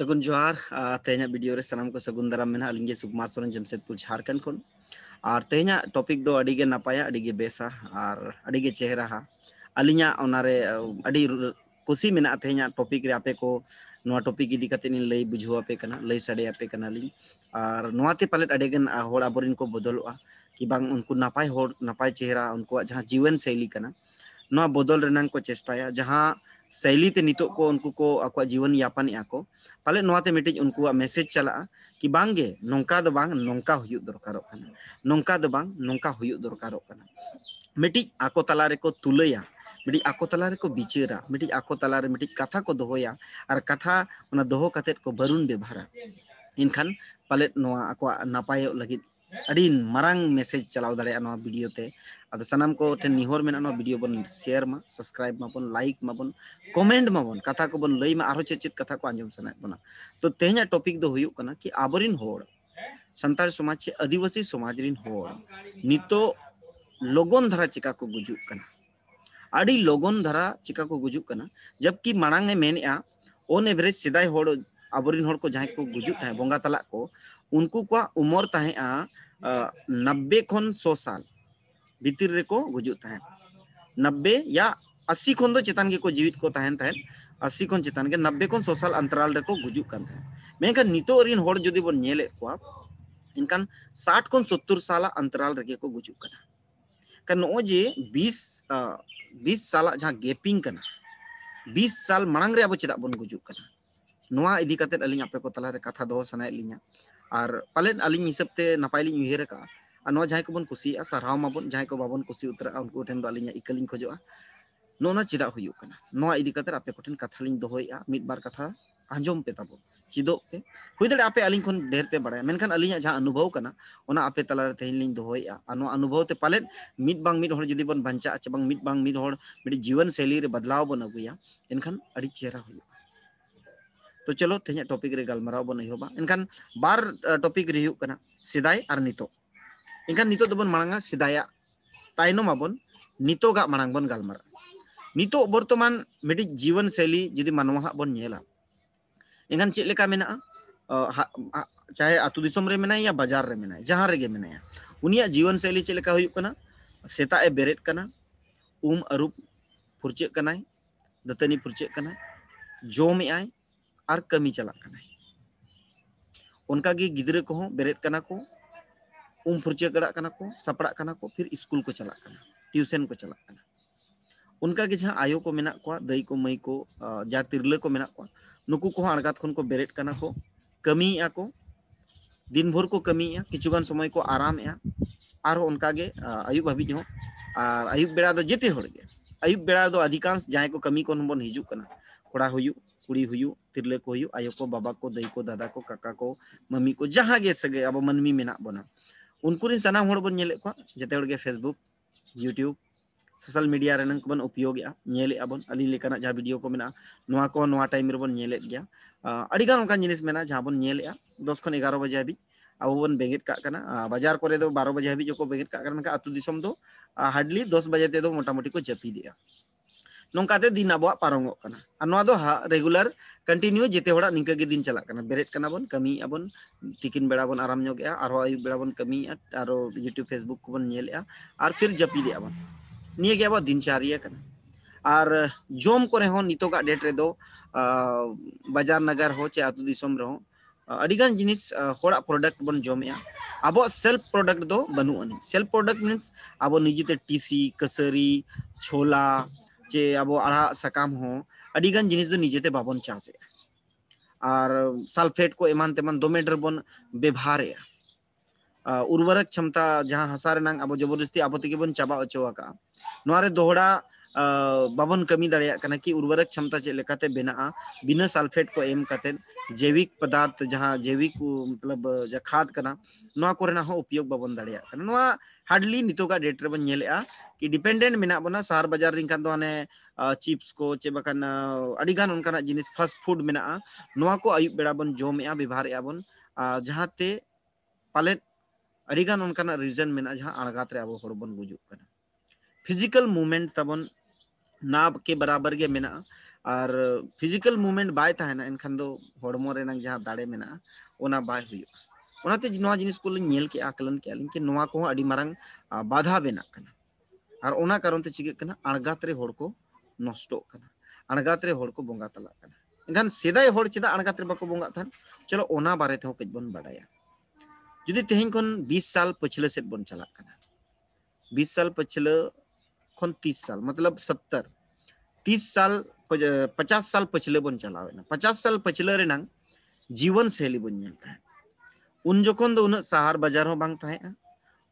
सगुन जोहार तेहना वीडियो रे सनाम को सगुन दाराम मेना अलिंगे सुकुमार सोरेन जमशेदपुर झारखंड खन और तेहना टॉपिक दो अडिगे नापाया अडिगे बेसा और अडिगे चेहरा हा अलिंगा ओनारे अडी कुसी मेना तेहना टॉपिक रे आपे को नोआ टॉपिक इदी कते नी लई बुझो आपे कना लई सडे आपे कना लिंग और नोआते पालेट अडेगन होड़ आबोरिन को बदलवा कि बांग उनको नापाय होड़ नापाय चेहरा उनको जहां जीवन शैली कना नोआ बदल रेनांग को चेष्टाया जहां शैली ते नितो को उनको को आको जीवन यापन को पाले नोआते मिटिज उनको मैसेज चला कि बांगे नोंका दो बांग नोंका हुयु दरकारों कना नोंका दो बांग नोंका हुयु दरकारों कना मिटिज आको तलारे को तुलया मिटिज आको तलारे को बिचेरा मिटिज आको तलारे मिटिज कथा को दोहोया और कथा उना दोहो कतेत को बरुन व्यवहारा इनखान पाले नोआ आको नापाय लगित अड़ी मारंग मैसेज चलाव दाड़े नोआ वीडियो ते अदो सनाम को ठेन निहोर मेना नोआ वीडियो बन शेयर मा सब्सक्राइब माबन लाइक माबन कमेंट माबन कथा को बन लई मा आरो चेचित कथा को आंजम सनाय बना तो तेहना टॉपिक दो हुयुक कना कि आबरिन होड़ संताल समाज से आदिवासी समाज रिन होड़ नितो लोगन धरा चिका को गुजुक कना अड़ी लोगन धरा चिका को गुजुक कना जबकि मांग ए मेनआ ऑन एवरेज सिदाय होड़ आबरिन होड़ को जहां को गुजुक थाहे बोंगा तला को उनको को उमर ताहे 90 खन 100 साल भीतर रे को गुजुक थाहे 90 या 80 खन दो चेतान के को जीवित को ताहेन ताहेन 80 खन चेतान के 90 खन 100 साल अंतराल रे को गुजुक कान थाहे मेनका नितो रिन होड़ जदि बन नेले को इनकान 60 खन 70 साल अंतराल रे को गुजुक कना का नो जे 20 साल जहां गैपिंग कना 20 साल मांग रे अब चेदा बन गुजुक कना नोआ इदी कते अलिंग आपे को तला रे कथा दो सनाय लिंगा और पालेन अलिंग हिसाबते नापाय लिंग उहेर का नोआ जहां को बन कुसी सरहाव माबन जहां को बाबन कुसी उतरा उनको ठेन दो अलिंग इकलिंग खोजोआ नोना चिदा हुयुक कना नोआ इदी कते आपे को ठेन कथा लिंग दोहोया मिद बार कथा आंजम पे ताबो चिदो पे हुई दड़े आपे अलिंग खन ढेर पे बड़ाय मेनखान अलिंग जहां अनुभव कना ओना आपे तला रे तेहिन लिंग दोहोया अनो अनुभव ते पालेन मिद बांग मिद होड़ जदि बन बंचा चे बांग मिद होड़ मिड जीवन शैली रे बदलाव बन अगुया एनखान अड़ी चेहरा हुयुक तो चलो तेहना टॉपिक रे गलमाराव बन एहोबा एनखान बार टॉपिक रे हुयुक कना सिदाय और नितो एनखान नितो दबन मांगा सिदाया ताइनो माबन नितो गा मांग बन गलमारा नितो वर्तमान मिडी जीवन शैली जदि मानवा बन नेला एनखान चेक लेका मेना चाहे आतु दिसम रे मेना या बाजार रे मेना जहां रे गे मेना उनिया जीवन शैली चेक लेका हुयुक कना सेता ए बेरेट कना अरूप फुरचे कनाय दतनी फुरचे कनाय जोम आय और कमी चला उनका गी गिदरे को बेरेट कना को फुरचे कड़ा कना को सपड़ा कना को फिर स्कूल को चला कना ट्यूशन को चला कना उनका गे जहां आयो को मेना को दई को मई को जा तिरले को मेना को नुकु को अड़गात खन को बेरेट कना को कमी को दिन भर को कमी किचुगान समय को आराम और उनका गे आयुब हाबी हो और आयुब बेड़ा दो जेते होड़ गे आयुब बेड़ा दो अधिकांश जहां को कमी को बन हिजू कना कोड़ा हुयु कुड़ी हुयु तिरले को हुयु आयो को बाबा को दई को दादा को काका को मम्मी को जहां गे सगे अब मनमी मेना बना उनको रे सना होड़ बन नेले को जते होड़ गे फेसबुक यूट्यूब सोशल मीडिया रे नंग बन उपयोग नेले अबन अली लेकाना जहां वीडियो को मेना नोआ को नोआ टाइम रे बन नेले गया अड़ी गान उनका जिनिस मेना जहां बन नेले 10 खन 11 बजे हाबी अब बन बेगेट का कना बाजार करे दो 12 बजे हाबी जो को बेगेट का कना आतु दिसम दो हार्डली 10 बजे ते दो मोटा मोटी को जपी दिया नौकाते दिन अब पारंगो कना दो रेगुलर कंटिन्यू जेते होड़ा निंका गे दिन चला कना बेरेट कना बन कमी अबन तिकिन बेड़ा बन आराम जोगे और आयुब बेड़ा बन कमी और यूट्यूब फेसबुक को बन नेले और फिर जपी दे अबन निये गे अब दिनचर्या कना और जोम करे हो नितोगा डेट रे दो बाजार नगर हो चे आतु दिसम रे हो अडिगान जिनिस होड़ा प्रोडक्ट बन जोमेया अब सेल्फ प्रोडक्ट दो बनु अनि सेल्फ प्रोडक्ट मीन्स अब निजेते टीसी कसरी छोला चे अब आड़ा सकाम हो अडिगान जिनिस दो निजेते बाबन चासे और सल्फेट को एमान तेमान दोमेडर बन व्यवहार उर्वरक क्षमता जहां हसार नांग अब जबरदस्ती अब तक बन चाबा अचोका नोरे दोहड़ा बाबन कमी दाड़िया कना कि उर्वरक क्षमता चे लेकाते बेना बिना सल्फेट को एम कते जैविक पदार्थ जहां जैविक मतलब जा खाद कना नोआ कोरेना हो उपयोग बाबन दाड़िया कना नोआ हार्डली नितोगा डेट रे बन नेलेआ कि डिपेंडेंट मेना बना शहर बाजार रिन कान दो हाने चिप्स को चे बकान अडिगान उनकाना जिनिस फास्ट फूड मेना नोआ को आयुब बेड़ा बन जोमेआ व्यवहार बन जहांते पाले अडिगान उनकाना रीजन मेना जहां अड़गात रे अब होड़ बन गुजुक कना फिजिकल मूवमेंट तबन नाब के बराबर के मेना और फिजिकल मूवमेंट बाय ताहेना एनखान दो हड़मो रेनांग जहां दाड़े मेना ओना बाय हुयुआ ओनाते नोआ जिनिस को नेल के आकलन के आलिन के नोआ को अडी मारंग बाधा बेना कना और ओना कारण ते चिगे कना अणगात रे हड़ को नष्टो कना अणगात रे हड़ को बोंगा तला कना एनखान सेदाय हड़ चेदा अणगात रे बाको बोंगा थान चलो ओना बारे ते कज बन बाडाया जुदी तेहेन खन 20 साल पछले सेट बन चला कना 20 साल पछले खन 30 साल मतलब 70 30 साल 50 साल पछले बन चलावेना 50 साल पछले रेनांग जीवन शैली बन नेलता उन जोखन दो उन शहर बाजार हो बांग थाहे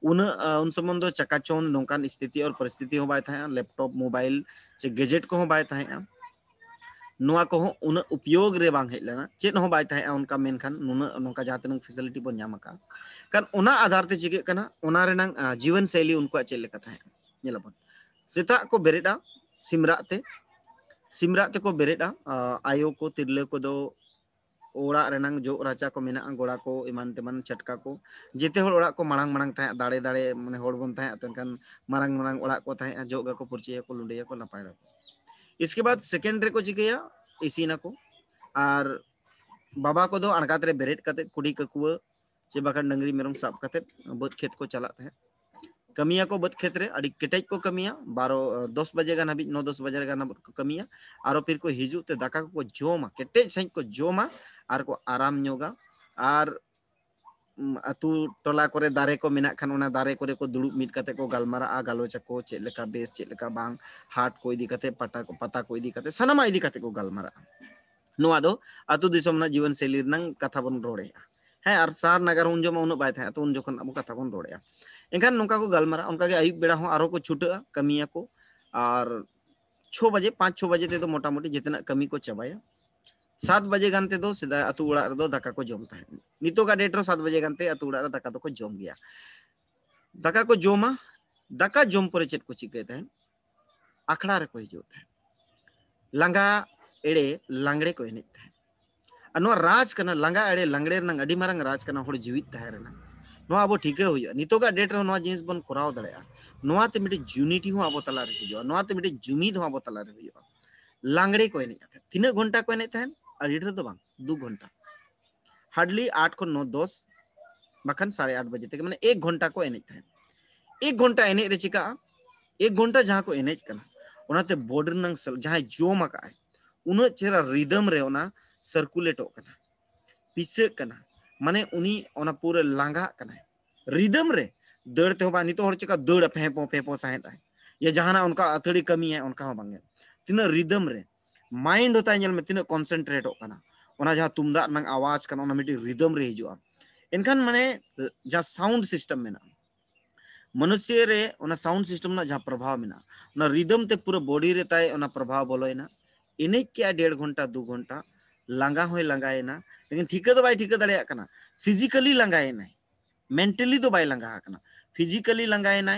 उन समय दो चकाचौंध नौकान स्थिति और परिस्थिति हो बाय थाहे लैपटॉप मोबाइल चे गैजेट को हो बाय थाहे नोआ को हो उन उपयोग रे बांग हेज लेना चेत हो बाय थाहे उनका मेनखान नुन नोका जहां तनंग फैसिलिटी बन नाम का कान उना आधार ते चिगे कना उना रेनांग जीवन शैली उनको चेल लेका थाहे नेलाबन सेता को बेरेडा सिमरा ते को बेरेडा आयो को तिरले को दो ओड़ा रेनांग जो राचा को मेना गोड़ा को इमान तेमान चटका को जेते हर ओड़ा को मांग मांग थाहे दाड़े दाड़े माने हड़ बन थाहे तनखान मांग मांग ओड़ा को थाहे जोगा को पुरचिया को लुंडिया को नपाय इसके बाद सेकेंड रे को चिकया इसीना को और बाबा को दो अणगात रे बेरेट कते कुड़ी ककुआ चे बाखान डंगरी मेरम साब कते बद खेत को चला थाहे कमिया को बद खेत रे अड़ी केटेज को कमिया 12-10 बजे गान हाबी 9-10 बजे गान को कमिया आरो फिर को हिजू ते दाका को जोमा केटेज सही को जोमा आर को आराम न्योगा और अतु टोला करे दारे को मेना खान ओना दारे करे को दुड़ुब मिट कते को गालमारा गालोचा को चेक लेका बेस चेक लेका बांग हाट को इदी कते पता को इदी कते सनामा इदी कते को गालमारा नोआ दो अतु दिसम ना जीवन शैली नंग कथा बन रोड़े है और सार नगर उन जो उन बाय था तो उन जोखन अब कथा बन रोड़े एनखान नोका को गालमारा उनका के आयुब बेड़ा हो आरो को छुटा कमिया को और 6 बजे 5-6 बजे ते तो मोटा मोटी जितना कमी को चबाया 7 बजे गानते दो सीधा अतु उड़ा रे दो दाका को जम थाहे नितो का डेट रो 7 बजे गानते अतु उड़ा रे दाका तो को जम गया दाका को जोमा दाका जम पर चेत को चिके थाहे आखड़ा रे को हिजो थाहे लंगा एड़े लांगड़े को एने थाहे अनो राज कना लंगा एड़े लांगड़े नंग अडी मारंग राज कना हड़ जीवित थाहे रेना नोआ अब ठीके हुई नितो का डेट रो नोआ जिनिस बन कराव दड़ेया नोआ ते मिटे यूनिटी हो अब तला रे हिजो नोआ ते मिटे जुमीद हो अब तला रे हुई लांगड़े को एने थाहे तीना घंटा को एने थाहे अड़ीर तो बांग 2 घंटा हार्डली 8 को 9-10 बखन 8:30 बजे तक माने 1 घंटा को एने थाहे 1 घंटा एने रे चिका 1 घंटा जहां को एने कना ओनाते बॉर्डर नंग जहां जोम का है उन चेहरा रिदम रे ओना सर्कुलेट कना पिसे कना माने उनी ओना पूरे लांगा कना रिदम रे दौड़ते हो बा नितो हर चिका दौड़ फेपो साहेत है ये जहाना उनका अथड़ी कमी है उनका बांगे तीना रिदम रे माइंड होता है में तीना कॉन्सेंट्रेट कना ओना जहां तुमदा नंग आवाज कना ओना मिटी रिदम रे हिजुआ एनखान माने जहां साउंड सिस्टम में ना मनुष्य रे ओना साउंड सिस्टम ना जहां प्रभाव में ना ओना रिदम ते पूरा बॉडी रे ताय ओना प्रभाव बोलोयना इने क्या 1.5 घंटा 2 घंटा लांगा होय लांगायना लेकिन ठीका तो बाय ठीका दड़िया कना फिजिकली लांगायना मेंटली तो बाय लांगा कना फिजिकली लांगायना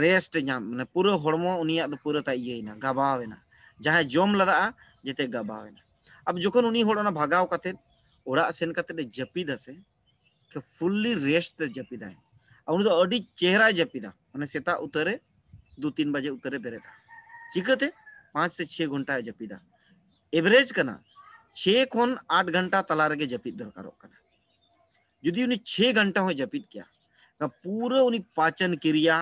रेस्ट नाम माने पूरा हड़मो उनिया तो पूरा ताय येना गाबावेना जहां जोम लदा जेते गाबावेना अब जोखन उनी हड़ना भागाव कते ओड़ा सेन कते जपिदा से के फुल्ली रेस्ट ते जपिदा उन दो अडी चेहरा जपिदा माने सेता उतरे 2-3 बजे उतरे बेरेदा चिकते 5 से 6 घंटा जपिदा एवरेज कना 6 खन 8 घंटा तला रे जपिद दरकार कना जुदी उनी 6 घंटा हो जपिद किया का पूरा उनी पाचन क्रिया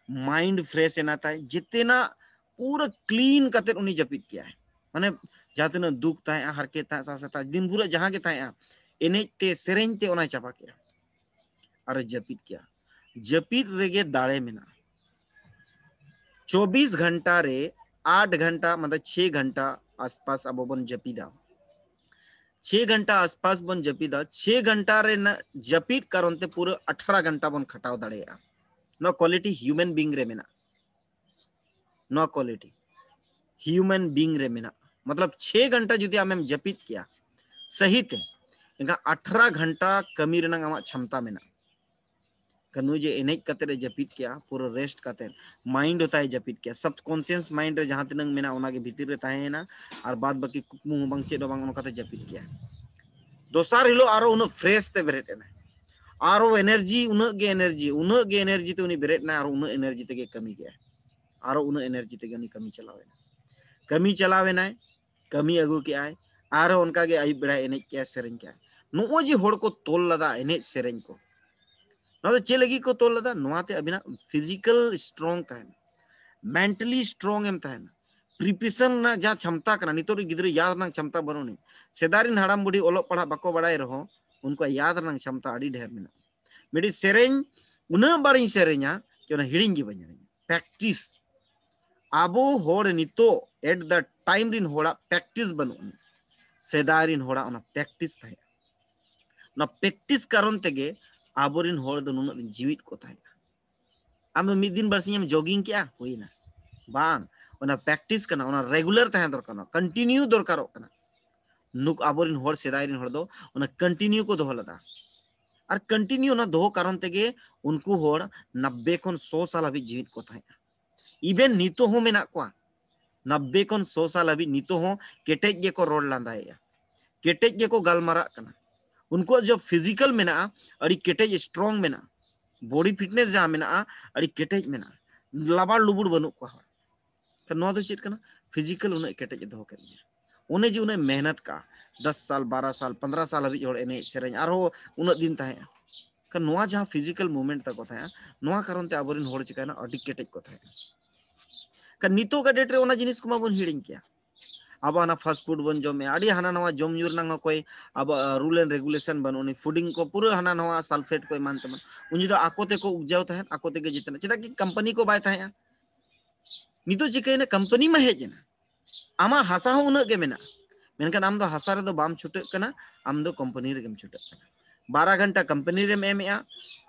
माइंड फ्रेश एना ताय जितना पूरा क्लीन कते उनी जपिद किया है माने जातना दुख ताय हरके ताय सासता दिन भर जहां के ताय एने ते सेरेन ते ओना चापा किया और जपिद किया जपिद रेगे दाड़े मेना 24 घंटा रे 8 घंटा मतलब 6 घंटा आसपास अब बन जपिदा 6 घंटा आसपास बन जपिदा 6 घंटा रे न जपिद कारण ते पूरा 18 घंटा बन खटाव दड़ेया नो क्वालिटी ह्यूमन बीइंग रे मेना नो क्वालिटी ह्यूमन बीइंग रे मेना मतलब 6 घंटा जुदी आमेम जपिद किया सही ते इनका 18 घंटा कमी रेना आमा क्षमता मेना कनु जे एनेज कते रे जपिद किया पूरा रेस्ट कते माइंड होता है जपिद किया सब कॉन्शियस माइंड रे जहां तिनंग मेना ओना के भीतर रे ताहेना और बाद बाकी कुकमु बांग चेदो बांग ओना कते जपिद किया दोसार हिलो आरो उन फ्रेश ते बेरेट ना आरो एनर्जी उन गे एनर्जी ते उनी बेरेट ना आरो उन एनर्जी ते के कमी गया आरो उन एनर्जी ते उनी कमी चलावे ना कमी अगू के आय आर उनका गे आयुब बेड़ा एने के सेरेन के नो जे होड़ को तोल लदा एने सेरेन को ना तो चे लगी को तोल लदा नोआते अबिना फिजिकल स्ट्रांग तहन मेंटली स्ट्रांग एम तहन प्रिपरेशन ना जहाँ क्षमता करना नितो गिद्रे याद ना क्षमता बनोनी सेदारिन हड़ाम बुढ़ी ओलो पढ़ा बाको बड़ाई रहो उनको याद ना क्षमता अड़ी ढेर मेना मेरी सेरेन उना बारिन सेरेन्या कि उना हिड़िंग गी बनी प्रैक्टिस आबो होड़ नितो एट द टाइम रिन होड़ा प्रैक्टिस बनोनी सेदारिन होड़ा उना प्रैक्टिस था ना प्रैक्टिस कारण तेगे आबोरिन होड़ दो नुना जीवित को था आम मिद दिन बरसियम जॉगिंग क्या हुई ना बांग उना प्रैक्टिस करना उना रेगुलर तहे दरकार कंटिन्यू दरकार नुक आबोरिन होड़ सेदाइरिन होड़ दो उना कंटिन्यू को दोहो लदा और कंटिन्यू उना दोहो कारण तेगे उनको होड़ 90 खन 100 साल हाबी जीवित को था इवेन नितो हो मेना को 90 खन 100 साल हाबी नितो हो केटेज गे को रोड लांदाया केटेज गे को गालमारा कना उनको जो फिजिकल मेना अड़ी केटेज स्ट्रांग मेना बॉडी फिटनेस जहाँ मेना अड़ी केटेज मेना लाबार लुबुर बनु को नो दो चेक फिजिकल उन्हें केटेज दो उन्हें जो उन्हें मेहनत का 10 साल 12 साल 15 साल हाबी एने सेरें उन्हें दिन तहे नुआ जहाँ फिजिकल मूवमेंट तक नुआ कारण ते आबोरिन होड़ चिकाना अड़ी केटेज को तहे नितो का डेट रे ओना जिनिस को माबन हिड़िंग किया अब आना फास्ट फूड बन जमे आड़ी हाना नवा जम यूर नंगा कोई अब रूल एंड रेगुलेशन बनोनी फूडिंग को पूरा हाना नवा सल्फेट को मान तमन उन जो आकोते को उपजाव तहन आकोते के जितना चेदा कि कंपनी को बाय तहया नितो चिकैना कंपनी में हेजना आमा हासा हो उना के मेना मेनखान आम दो हासा रे दो बाम छुटे कना आम दो कंपनी रे गेम छुटे कना 12 घंटा कंपनी रे एमेआ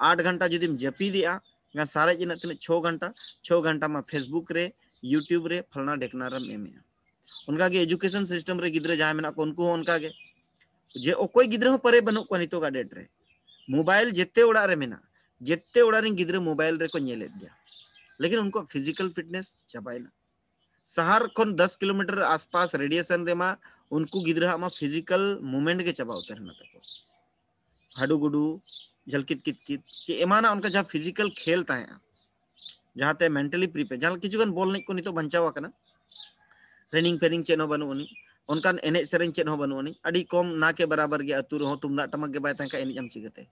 8 घंटा जदिम जपीदिया गा सारे जिना तने 6 घंटा मा फेसबुक रे यूट्यूब रे फलना ढेकना रे एमेआ उनका के एजुकेशन सिस्टम रे गिद्रे जहाँ मेना को उनको उनका के जे ओकोय गिद्रे हो परे बनु को नितो का डेट रे मोबाइल जेते उड़ा रे मेना जेते उड़ा रे गिद्रे मोबाइल रे को नेले दिया लेकिन उनको फिजिकल फिटनेस चाबाइना शहर खन 10 किलोमीटर आसपास रेडिएशन रे मा उनको गिद्रा मा फिजिकल मूवमेंट के चाबा उतर ना तको हाडू गुडू झलकित कित चे एमाना उनका जहाँ फिजिकल खेल ताहे जहाँ ते मेंटली प्रिपेयर जहाँ किचुगन बोल नहीं को नितो बंचावा कना ट्रेनिंग फेनिंग चेन हो बनुनी उनकान एने सेरेन चेन हो बनुनी अड़ी कम ना के बराबर गे अतु रहो तुमदा टमक गे बाय तंका एने जम चिगते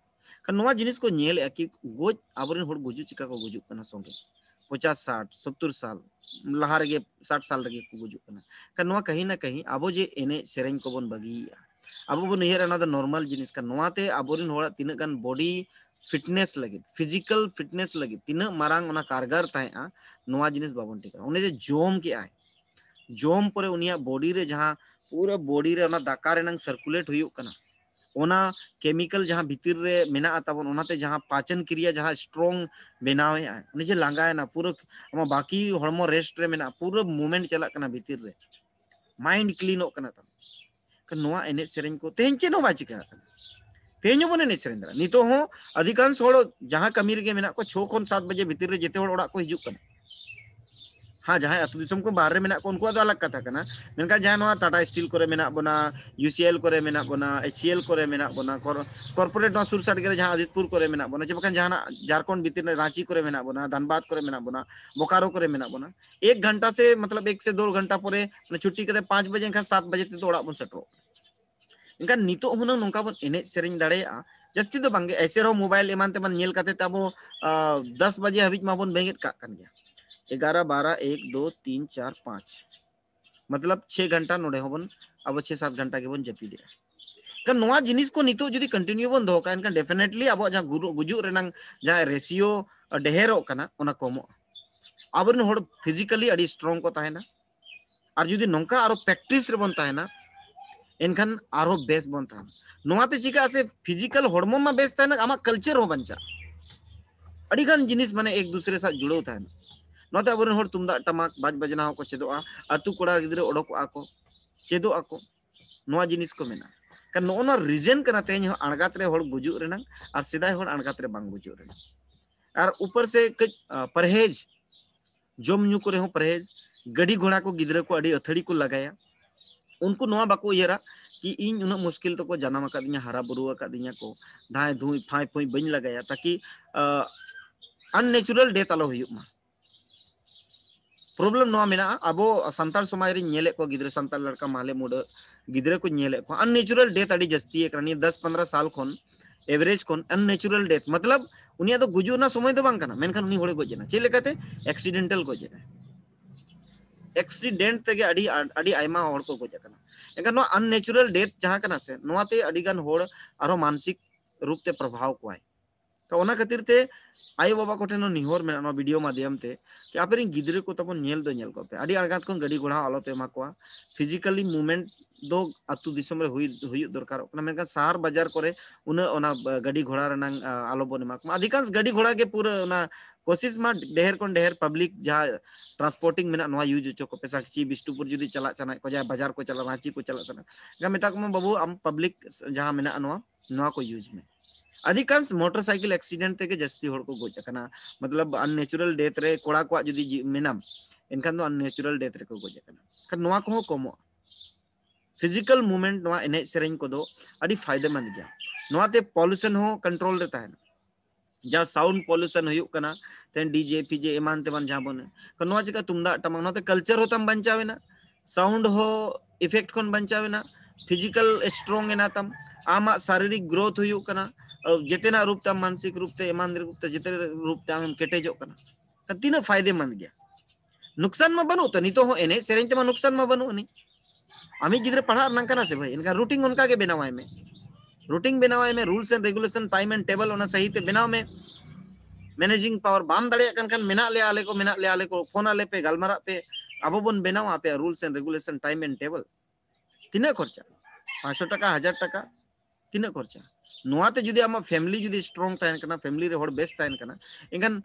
नुआ जिनिस को नेल कि गोज आबोरिन होड़ गुजु चिका को गुजु कना संगे 50 60 70 साल लहा रे 60 साल रे को गुजु कना नुआ कहीं ना कहीं आबो जे एने सेरेन को बन बगिया आबो बन हेर ना नॉर्मल जिनिस का नुआ ते आबोरिन होड़ा तिना गान बॉडी फिटनेस लगे फिजिकल फिटनेस लगे तिना मारांग ओना कारगर ताहेआ नुआ जिनिस बाबन टिका उन्हें जे जोम के आय जोम परे उनिया बॉडी रे जहाँ पूरा बॉडी रे ओना दाका रे नंग सर्कुलेट हुयुक कना ओना केमिकल जहाँ भीतर रे मेना ताबन ओनाते जहाँ पाचन क्रिया जहाँ स्ट्रांग बनावे आय उनि जे लांगाय ना पूरा अमा बाकी हड़मो रेस्ट रे मेना पूरा मूवमेंट चला कना भीतर रे माइंड क्लीन हो कना ता नोआ एने सेरेन को तेन चे नो बाचिका तेन बन एने सेरेन दरा नितो हो अधिकांश होड़ जहाँ कमी रे मेना को 6 खन 7 बजे भीतर रे जेते होड़ ओड़ा को हिजुक कना हाँ जहाँ अतु दिसम को बाहर में को उनको अलग कथा करना मेनका जहाँ टाटा स्टील को मेना बोना यूसीएल को मेना बोना एचसीएल को मेना बोना कॉर्पोरेट सुर साइड के जहाँ आदितपुर को मेना बोना चे बखान जहाँ झारखंड भीतर रांची को मेना बोना धनबाद को मेना बोना बोकारो को मेना बोना 1 घंटा से मतलब 1 से 2 घंटा पर छुट्टी करते 5 बजे 7 बजे तो ओड़ा बन सेटो इनका नितो हुना नोंका बन एने सेरेन दाड़ेया जस्ती तो बांगे ऐसे रहो मोबाइल एमान ते मन नेल काते ताबो 10 बजे हबिज माबन बेंगेत का कन गया 11 12 1 2 3 4 5 मतलब 6 घंटा नोडे होबन अब 6-7 घंटा के बन जपी दिया का नोआ जिनिस को नितो जदी कंटिन्यू बन दो का इनका डेफिनेटली अब जहाँ गुजु रेनांग जहाँ रेशियो ढेरो कना ओना कमो आबरन होड़ फिजिकली अड़ी स्ट्रांग को ताहेना और जदी नोंका आरो प्रैक्टिस रे बन ताहेना एनखान आरो बेस बन ताहेना नोआते चिका से फिजिकल हॉर्मो मा बेस ताहेना आमा कल्चर हो बंचा अड़ी गान जिनिस माने एक दूसरे साथ जुड़ो ताहेना नोते आबोरन होड़ तुमदा टमाक बाज बजना को चेदोआ अतु कोड़ा गिद्रे ओडोक आको चेदो आको नोआ जिनिस को मेना का नोना रीजन कना तेज अणगात रे होड़ गुजु रेना और सिदाय होड़ अणगात रे बांग गुजु रेना और ऊपर से कच परहेज जम न्यू करे हो परहेज गड़ी घोड़ा को गिद्रे को अड़ी अथड़ी को लगाया उनको नोआ बाको येरा कि इन उन मुश्किल तो को जन्म आकादिया हरा बुरु आकादिया को धाय धुई फाई फुई बइन लगाया ताकि अननेचुरल डेथ आलो हुयुक मा प्रॉब्लम नोआ मेना अबो संताल समाज रे नेले को गिद्रे संताल लड़का माले मुडे गिद्रे को नेले को अननेचुरल डेथ अड़ी जस्ती है करनी 10-15 साल खन एवरेज खन अननेचुरल डेथ मतलब उनिया तो गुजुना समय तो बांग कना मेनखान उनी होड़े गोजेना चे लेकाते एक्सीडेंटल गोजेना एक्सीडेंट तेगे अड़ी अड़ी आयमा होड़ को गोजे कना एनका नो अननेचुरल डेथ जहां कना से नोआते अड़ी गान होड़ आरो मानसिक रूप ते प्रभाव को आय तो ओना खातिर ते आयो बाबा को ठेनो निहोर में नो वीडियो माध्यम ते कि आपरे गिद्रे को तबन नेल दो नेल को पे अड़ी अड़गात को गड़ी घोड़ा आलो पे माकवा फिजिकली मूवमेंट दो अतु दिसम रे हुई दरकार ओना मेनका शहर बाजार करे उना ओना गड़ी घोड़ा रनांग आलो बन माकवा अधिकांश गड़ी घोड़ा के पूरा ओना कोशिश मा ढेर कोन ढेर पब्लिक जहा ट्रांसपोर्टिंग मेना नोआ यूज चो को पैसा ची बिष्टुपुर जुदी चला चना को जा बाजार को चला रांची को चला चना गा मेता को बाबू हम पब्लिक जहा मेना नोआ को यूज में अधिकांश मोटरसाइकिल एक्सीडेंट ते के जस्ती होड़ को गोज कना मतलब अननेचुरल डेथ रे कोड़ा को जुदी मेनाम इनखान दो अननेचुरल डेथ रे को गोज कना kan नोआ को कमो फिजिकल मूवमेंट नोआ एने सेरेंज को दो अडी फायदेमंद गया नोआ ते पॉल्यूशन हो कंट्रोल रहता है जहाँ साउंड पॉल्यूशन हुई कना तेन डीजे पीजे एमान तेमान जहाँ बने कनवा चिका तुमदा टमक नोते कल्चर होतम बंचावेना साउंड हो इफेक्ट खन बंचावेना फिजिकल स्ट्रांग एना तम आमा शारीरिक ग्रोथ हुई कना जितना रूप तम मानसिक रूप ते एमान रूप ते जितने रूप ते हम केटेजो कना तीना फायदेमंद गया नुकसान मा बनु तो नितो हो एने सेरेंज तेमा नुकसान मा बनु नि आमी गिद्रे पढ़ा नंकना से भाई इनका रूटीन उनका के बनावाय में रूटीन बनावाय में rules and regulation time and table ओना सही ते बनाव में मैनेजिंग पावर बाम दाड़े कन मेना ले आले को फोन आले पे गलमारा पे अब बन बनावा पे rules and regulation time and table तीना खर्चा 500 टका 1000 टका तीना खर्चा नोआते जुदी आमा फैमिली जुदी स्ट्रांग ताहन कना फैमिली रे होड़ बेस्ट ताहन कना एंगन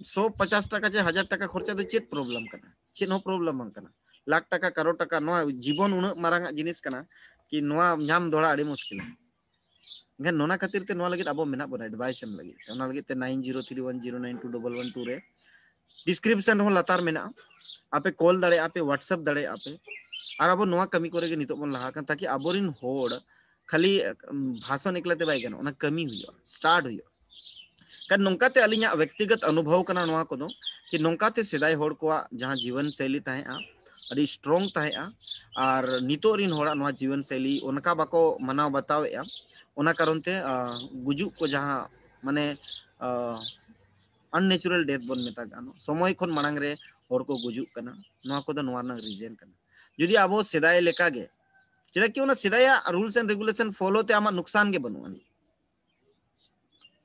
150 टका चे 1000 टका खर्चा तो चेत प्रॉब्लम कना चेत नो प्रॉब्लम बंग कना लाख टका करोड़ टका नोआ जीवन उन मारांगा जिनिस कना कि नोआ नाम दोड़ा अड़ी मुश्किल एंगन नोना खातिर ते नोआ लगे अब मेना बना एडवाइस एम लगे ओना लगे ते 9031092212 रे डिस्क्रिप्शन हो लतार मेना आपे कॉल दाड़े आपे व्हाट्सएप दाड़े आपे और अब नोआ कमी करे के नितो बन लहा कन ताकि आबोरिन होड़ खाली भाषण एकलाते बाय गनो ओना कमी हुयो स्टार्ट हुयो kan nongkate alinya व्यक्तिगत अनुभव कना नोआ कोदो कि नongkate सेदाय होड़ कोआ जहां जीवन शैली ताहे आ अड़ी स्ट्रांग ताहे आ और नितो रिन होड़ा नोआ जीवन शैली उनका बाको मनाव बतावे आ ओना कारण ते गुजु को जहां माने अननेचुरल डेथ बन मेता गानो समय खन मांग रे होड़ को गुजु कना नोआ कोदो नोआ ना रीजन कना जुदी आबो सेदाय लेका गे चेदा कि ओना सेदाय रूल्स एंड रेगुलेशन फॉलो ते आमा नुकसान गे बनु अनि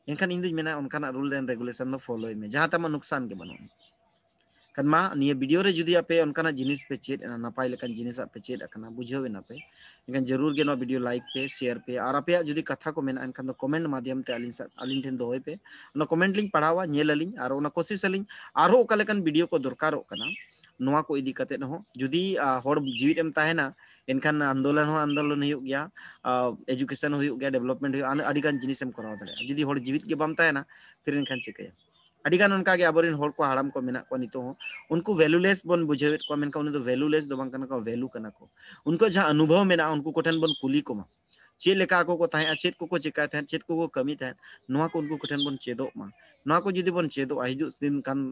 इनखान इन मेना उनखाना रूल एंड रेगुलेशन फॉलो में जहाँ तमा नुकसान के बनो kan ma niya video re judi ape onkana jinis pe chet napai lekan jinis ape chet akana bujhawe na pe enkan jarur ge no video like pe share pe ar ape judi katha ko mena enkan do comment madhyam te alin ten do hoy pe ona comment link padhawa nyel alin ar ona kosis alin aro oka lekan video ko dorkaro kana noa ko idi kate no judi hor jiwit em tahena enkan andolan huyuk gya education huyuk gya development huyuk adi gan jinis em koraw dare judi hor jiwit ge bam tahena फिर enkan chikaya अडिगान उनका के आबोरिन होड़ को हाड़ाम को मेना को नितो हो उनको वैल्यूलेस बन बुझेवेट को मेनका उन दो वैल्यूलेस दो बांकन का वैल्यू कना को उनको जहां अनुभव मेना उनको कोठन बन कुली को मा चे लेका को ताहे चेत को चिका थान चेत को कमी थान नोआ को उनको कोठन बन चेदो मा नोआ को जुदी बन चेदो हिजु दिन कान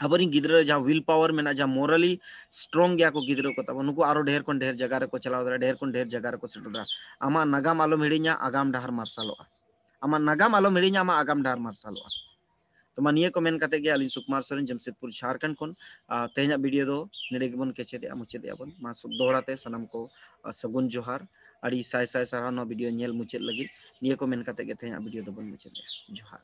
आबोरिन गिद्रा जहां विल पावर मेना जहां मोरली स्ट्रांग गया को गिद्रा को तब उनको आरो ढेर कोन ढेर जगह रे को चलाव दरा ढेर कोन ढेर जगह रे को सेटो दरा आमा नागाम आलो हिड़िया आगाम डाहर मार्शालोआ आमा नागाम आलो हिड़िया आमा आगाम डाहर मार्शालोआ तो मानिए को मेन कते गे अली सुकुमार सोरेन जमशेदपुर झारखंड कोन तेहना वीडियो दो नेडे गेबन केचेदे मुचेदे आबन मा दोहराते सनम को सगुन जोहार अड़ी साय साय सारा नो वीडियो नेल मुचेद लगी निये को मेन कते गे तेहना वीडियो दो बन मुचेदे जोहार।